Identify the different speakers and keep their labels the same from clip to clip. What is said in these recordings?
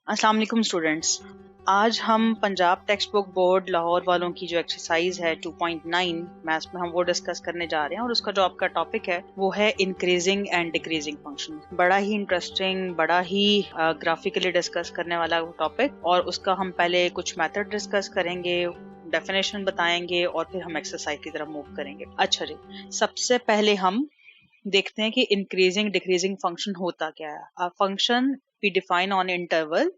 Speaker 1: अस्सलाम वालेकुम स्टूडेंट्स। आज हम Punjab text book board Lahore वालों की जो एक्सरसाइज है 2.9 मैथ्स में हम वो डिस्कस करने जा रहे हैं और उसका जो आपका टॉपिक है वो है इंक्रीजिंग एंड डिक्रीजिंग फंक्शन। बड़ा ही इंटरेस्टिंग, बड़ा ही ग्राफिकली डिस्कस करने वाला टॉपिक, और उसका हम पहले कुछ मेथड डिस्कस करेंगे, डेफिनेशन बताएंगे और फिर हम एक्सरसाइज की तरफ मूव करेंगे। अच्छा जी, सबसे पहले हम देखते हैं कि इंक्रीजिंग डिक्रीजिंग फंक्शन होता क्या है। A function we define on interval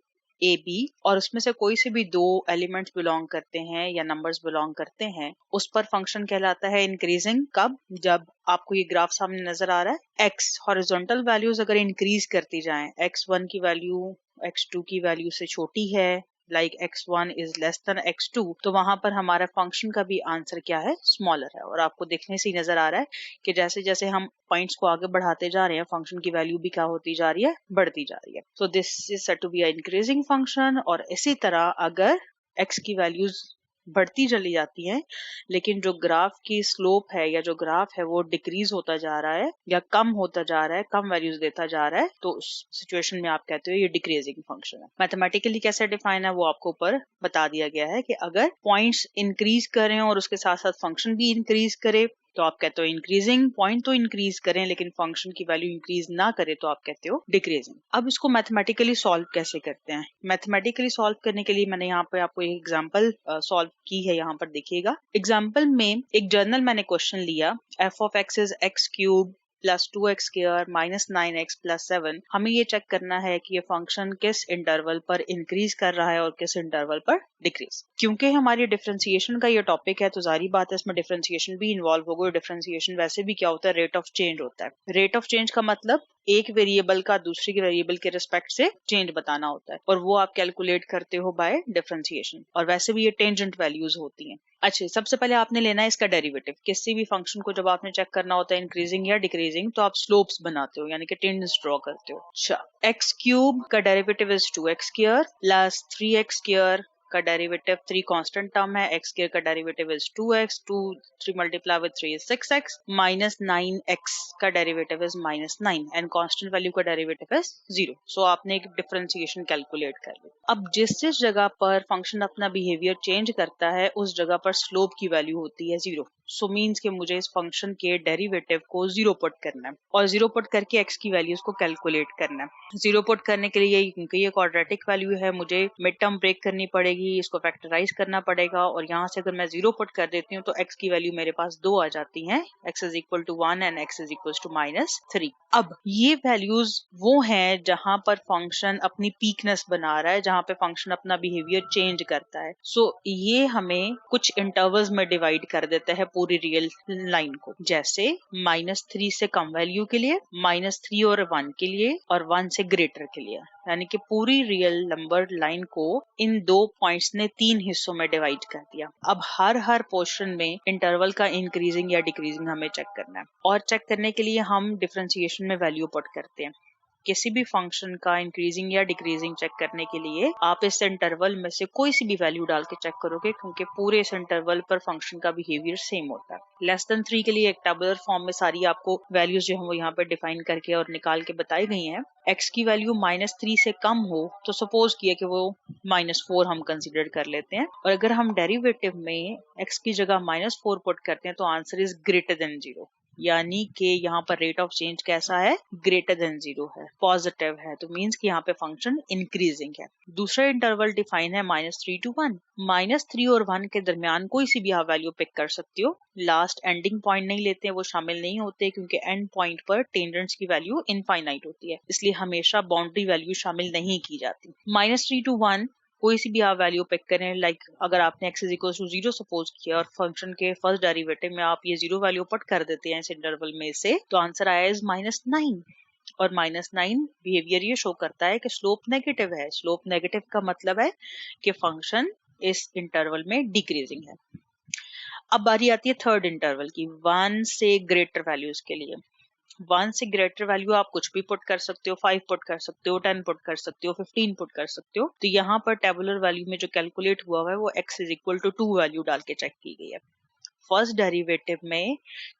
Speaker 1: A B और उसमें से कोई से भी दो एलिमेंट्स बिलोंग करते हैं या नंबर्स बिलोंग करते हैं, उस पर फंक्शन कहलाता है इंक्रीजिंग। कब? जब आपको ये ग्राफ सामने नजर आ रहा है, एक्स हॉरिजॉन्टल वैल्यूज अगर इंक्रीज करती जाएं, x1 की वैल्यू x2 की वैल्यू से छोटी है, like x1 is less than x2, तो वहां पर हमारा फंक्शन का भी आंसर क्या है? स्मॉलर है। और आपको देखने से ही नजर आ रहा है कि जैसे जैसे हम पॉइंट्स को आगे बढ़ाते जा रहे हैं, फंक्शन की वैल्यू भी क्या होती जा रही है? बढ़ती जा रही है। So this is said to be a increasing function. और इसी तरह अगर x की वैल्यूज बढ़ती चली जाती हैं लेकिन जो ग्राफ की स्लोप है या जो ग्राफ है वो डिक्रीज होता जा रहा है या कम होता जा रहा है, कम वैल्यूज देता जा रहा है, तो उस सिचुएशन में आप कहते हो ये डिक्रीजिंग फंक्शन है। मैथमेटिकली कैसे डिफाइन है वो आपको ऊपर बता दिया गया है कि अगर पॉइंट्स इंक्रीज करें और उसके साथ साथ फंक्शन भी इंक्रीज करे तो आप कहते हो इंक्रीजिंग। पॉइंट तो इंक्रीज करें लेकिन फंक्शन की वैल्यू इंक्रीज ना करे तो आप कहते हो डिक्रीजिंग। अब इसको मैथमेटिकली सॉल्व कैसे करते हैं? मैथमेटिकली सॉल्व करने के लिए मैंने यहाँ पे आपको एक एग्जांपल सॉल्व की है। यहाँ पर देखिएगा, एग्जांपल में एक जर्नल मैंने क्वेश्चन लिया, F of x is x cube plus 2x square minus 9x plus 7। हमें ये चेक करना है कि ये फंक्शन किस इंटरवल पर इंक्रीज कर रहा है और किस इंटरवल पर डिक्रीज। क्योंकि हमारी डिफरेंशिएशन का ये टॉपिक है तो जारी बात है इसमें डिफरेंशिएशन भी इन्वॉल्व होगा। डिफरेंशिएशन वैसे भी क्या होता है? रेट ऑफ चेंज होता है। रेट ऑफ चेंज का मतलब एक वेरिएबल का दूसरी वेरिएबल के रिस्पेक्ट से चेंज बताना होता है, और वो आप कैलकुलेट करते हो बाय डिफरेंशिएशन। और वैसे भी ये टेंजेंट वैल्यूज होती हैं। अच्छा, सबसे पहले आपने लेना है इसका डेरिवेटिव। किसी भी फंक्शन को जब आपने चेक करना होता है इंक्रीजिंग या डिक्रीजिंग, तो आप स्लोप्स बनाते हो यानी कि टेंडेंस ड्रॉ करते हो। अच्छा, एक्स क्यूब का derivative is 2x square plus 3x square का डेरिवेटिव 3 कांस्टेंट टर्म है, x स्क्वायर का derivative is 2x, 2 3 multiply with 3 is 6x, minus 9x का derivative is minus 9 and constant value का derivative is 0। सो आपने एक differentiation calculate कर ली। अब जिस जिस जगह पर फंक्शन अपना बिहेवियर चेंज करता है उस जगह पर स्लोप की वैल्यू होती है 0। सो मीन्स कि मुझे इस फंक्शन के डेरिवेटिव को 0 पुट करना है और 0 पुट करके x की वैल्यूज को कैलकुलेट करना है। 0 पुट करने के लिए क्योंकि ये क्वाड्रेटिक वैल्यू है, मुझे मिड टर्म ब्रेक करनी पड़ेगी, इसको फैक्टराइज करना पड़ेगा, और यहाँ से अगर मैं 0 पुट कर देती हूँ तो x की वैल्यू मेरे पास 2 आ जाती है, x is equal to 1 and x is equal to minus 3। अब ये वैल्यूज वो हैं जहां पर फंक्शन अपनी पीकनेस बना रहा है, जहां पे फंक्शन अपना बिहेवियर चेंज करता है। सो ये हमें कुछ इंटरवल्स में डिवाइड कर देता है पूरी रियल लाइन को, जैसे -3 से कम वैल्यू के लिए, -3 और 1 के लिए, और 1 से ग्रेटर के लिए। यानी कि पूरी रियल नंबर लाइन को इन दो पॉइंट्स ने 3 हिस्सों में डिवाइड कर दिया। अब हर पोर्शन में इंटरवल का इंक्रीजिंग या डिक्रीजिंग हमें चेक करना है, और चेक करने के लिए हम डिफरेंशिएशन में वैल्यू पुट करते हैं। किसी भी फंक्शन का इंक्रीजिंग या डिक्रीजिंग चेक करने के लिए आप इस इंटरवल में से कोई सी भी वैल्यू डाल के चेक करोगे, क्योंकि पूरे इस इंटरवल पर फंक्शन का बिहेवियर सेम होता है। लेस देन 3 के लिए एक टेबुलर फॉर्म में सारी आपको वैल्यूज जो है वो यहाँ पर डिफाइन करके और निकाल के बताई गई हैं। x की वैल्यू -3 से कम हो तो सपोज किया कि वो -4 हम कंसीडर कर लेते हैं, और अगर हम डेरिवेटिव में x की जगह -4 पुट करते हैं तो आंसर इज ग्रेटर देन 0। यानी कि यहाँ पर रेट ऑफ चेंज कैसा है? ग्रेटर देन 0 है, पॉजिटिव है, तो मींस कि यहाँ पे फंक्शन इंक्रीजिंग है। दूसरा इंटरवल डिफाइन है -3 to 1। -3 और 1 के दरमियान कोई सी भी आप वैल्यू पिक कर सकती हो। लास्ट एंडिंग पॉइंट नहीं लेते हैं, वो शामिल नहीं होते, क्योंकि एंड पॉइंट पर टेंजेंट्स की वैल्यू इनफाइनाइट होती है, इसलिए हमेशा बाउंड्री वैल्यू शामिल नहीं की जाती। -3 to 1 कोई सी भी आप वैल्यू पिक करें, लाइक अगर आपने x is equal to 0 suppose किया और फंक्शन के फर्स्ट डेरिवेटिव में आप ये 0 वैल्यू पुट कर देते हैं इस इंटरवल में से, तो आंसर आया इज -9। और -9 बिहेवियर ये शो करता है कि स्लोप नेगेटिव है। स्लोप नेगेटिव का मतलब है कि फंक्शन इस इंटरवल में डिक्रीजिंग है। अब बारी आती है थर्ड इंटरवल की, 1 से ग्रेटर वैल्यूज के लिए। 1 से ग्रेटर वैल्यू आप कुछ भी पुट कर सकते हो, 5 पुट कर सकते हो, 10 पुट कर सकते हो, 15 पुट कर सकते हो। तो यहाँ पर टेबुलर वैल्यू में जो कैलकुलेट हुआ है वो x is equal to 2 value डाल के चेक की गई है। फर्स्ट डेरिवेटिव में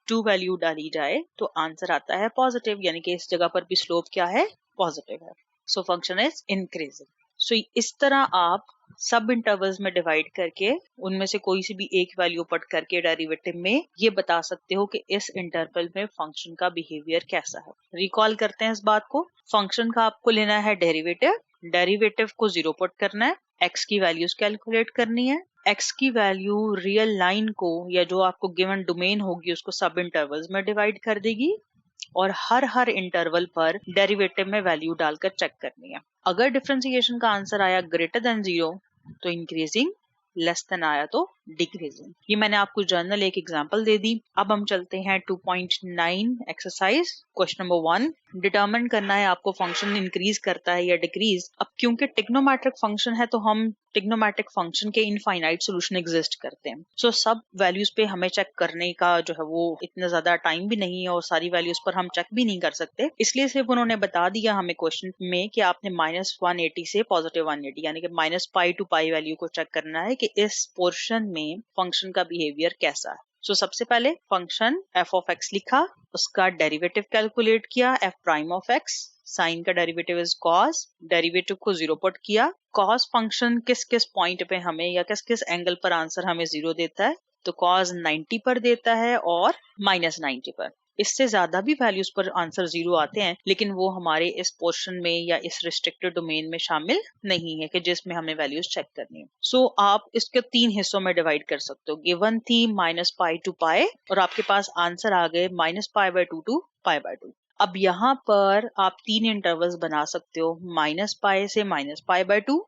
Speaker 1: 2 वैल्यू डाली जाए तो आंसर आता है पॉजिटिव, यानी कि इस जगह पर भी स्लोप क्या है? पॉजिटिव है। So function is increasing. So इस तरह आप सब इंटरवल्स में डिवाइड करके उनमें से कोई सी भी एक वैल्यू पुट करके डेरिवेटिव में ये बता सकते हो कि इस इंटरवल में फंक्शन का बिहेवियर कैसा है। रिकॉल करते हैं इस बात को। फंक्शन का आपको लेना है डेरिवेटिव को 0 पुट करना है, x की वैल्यूज कैलकुलेट करनी है, x की वैल्यू रियल लाइन को या जो आपको गिवन डोमेन होगी उसको सब इंटरवल्स में डिवाइड कर देगी और हर इंटरवल पर डेरिवेटिव में वैल्यू डालकर चेक करनी है। अगर डिफरेंशिएशन का आंसर आया ग्रेटर देन 0 तो इंक्रीजिंग, लेस देन आया तो डिक्रीजिंग। ये मैंने आपको जर्नल एक एग्जांपल दे दी। अब हम चलते हैं 2.9 एक्सरसाइज। क्वेश्चन नंबर 1, डिटरमिन करना है आपको फंक्शन इंक्रीज करता है या डिक्रीज। अब क्योंकि टिग्नोमेट्रिक फंक्शन है तो हम टिग्नोमेट्रिक फंक्शन के इनफाइनाइट सॉल्यूशन एग्जिस्ट करते हैं। सो सब वैल्यूज पे हमें चेक करने का जो है वो इतना ज्यादा टाइम भी नहीं है और सारी वैल्यूज पर हम चेक भी नहीं कर सकते, इसलिए सिर्फ उन्होंने बता दिया हमें क्वेश्चन में कि आपने -180 से +180 यानी कि -π to π वैल्यू को चेक करना है कि इस पोर्शन में फंक्शन का बिहेवियर कैसा है। सो सबसे पहले फंक्शन f of x लिखा, उसका डेरिवेटिव कैलकुलेट किया f prime of x, sine का डेरिवेटिव इज cos, डेरिवेटिव को 0 पुट किया। cos फंक्शन किस किस पॉइंट पे हमें या किस किस एंगल पर आंसर हमें 0 देता है, तो cos 90 पर देता है और -90 पर। इससे ज्यादा भी वैल्यूज पर आंसर 0 आते हैं लेकिन वो हमारे इस पोर्शन में या इस रिस्ट्रिक्टेड डोमेन में शामिल नहीं है कि जिसमें हमें वैल्यूज चेक करनी है। सो आप इसके 3 हिस्सों में डिवाइड कर सकते हो। गिवन थी -π to π और आपके पास आंसर आ गए -π/2 to π/2। अब यहाँ पर आप 3 इंटरवल्स बना सकते हो, -π से -π/2,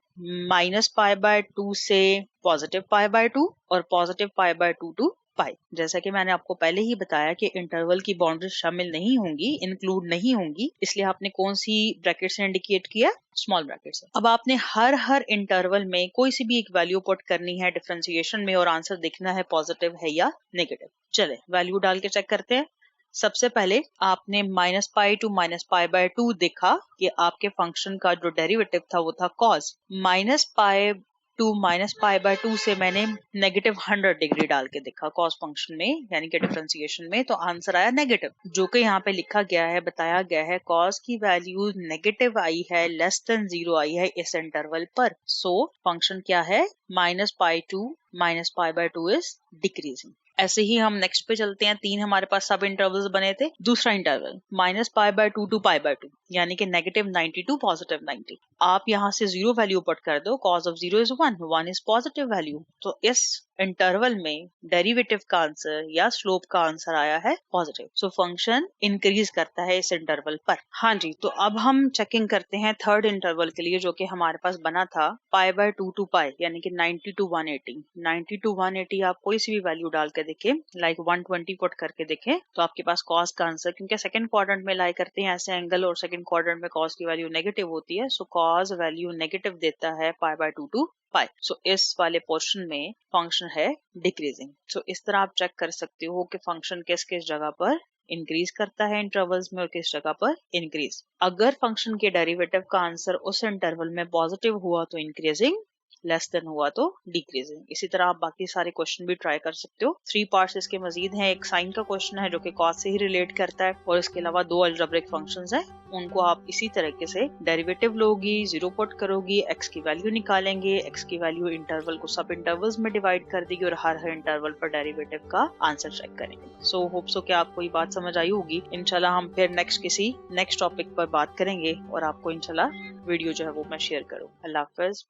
Speaker 1: -π/2 से +π/2 और +π/2 to π। जैसा कि मैंने आपको पहले ही बताया कि इंटरवल की बाउंड्रीज शामिल नहीं होंगी, इंक्लूड नहीं होंगी, इसलिए आपने कौन सी ब्रैकेट से इंडिकेट किया, स्मॉल ब्रैकेट से। अब आपने हर इंटरवल में कोई सी भी एक वैल्यू पुट करनी है डिफरेंशिएशन में और आंसर देखना है पॉजिटिव है या नेगेटिव। चले वैल्यू डाल के चेक करते हैं। सबसे पहले आपने -π to -π/2 देखा कि आपके फंक्शन का जो डेरिवेटिव था वो था cos। -π to -π/2 से मैंने -100 डिग्री डाल के देखा cos फंक्शन में यानी कि डिफरेंशिएशन में, तो आंसर आया नेगेटिव। जो कि यहाँ पे लिखा गया है, बताया गया है cos की वैल्यू नेगेटिव आई है, लेस देन 0 आई है इस इंटरवल पर। सो फंक्शन क्या है, -π to -π/2 इज डिक्रीजिंग। ऐसे ही हम नेक्स्ट पे चलते हैं। 3 हमारे पास सब इंटरवल्स बने थे। दूसरा इंटरवल -π/2 to π/2 यानी कि -90 to +90। आप यहाँ से 0 वैल्यू पुट कर दो, cos of 0 is 1 is positive value, तो इस इंटरवल में डेरिवेटिव का आंसर या स्लोप का आंसर आया है पॉजिटिव। सो फंक्शन इंक्रीज करता है इस इंटरवल पर। हाँ जी, तो अब हम चेकिंग करते हैं थर्ड इंटरवल के लिए जो कि हमारे पास बना था π/2 to π यानी कि 90 to 180। 90 to 180 आप कोई सी भी वैल्यू डाल के देखें, लाइक 120 पुट करके देखें, तो आपके पास cos का आंसर, क्योंकि सेकंड क्वाड्रेंट में लाई करते हैं ऐसे एंगल और सेकंड क्वाड्रेंट में cos की वैल्यू नेगेटिव होती है, सो cos वैल्यू नेगेटिव देता है π/2 to π। सो इस वाले पोर्शन में फंक्शन है डिक्रीजिंग। सो इस तरह आप चेक कर सकते हो कि फंक्शन किस किस जगह पर इंक्रीज करता है इंटरवल्स में और किस जगह पर इंक्रीज। अगर फंक्शन के डेरिवेटिव का आंसर उस इंटरवल में पॉजिटिव हुआ तो इंक्रीजिंग, लेस देन हुआ तो डिक्रीजिंग। इसी तरह आप बाकी सारे क्वेश्चन भी ट्राई कर सकते हो। 3 पार्ट्स इसके मजीद हैं। एक साइन का क्वेश्चन है जो कि cos से ही रिलेट करता है और इसके अलावा 2 अलजेब्रिक फंक्शंस हैं, उनको आप इसी तरीके से डेरिवेटिव लोगी, 0 पुट करोगी, x की वैल्यू निकालेंगे, x की वैल्यू इंटरवल को सब इंटरवल्स में डिवाइड कर देगी और हर इंटरवल पर डेरिवेटिव का आंसर चेक करेंगे। सो होप सो कि आपको ये बात समझ आई होगी। इंशाल्लाह हम फिर नेक्स्ट टॉपिक पर बात करेंगे और आपको इंशाल्लाह वीडियो जो है वो मैं शेयर करूँ। अल्लाह हाफिज।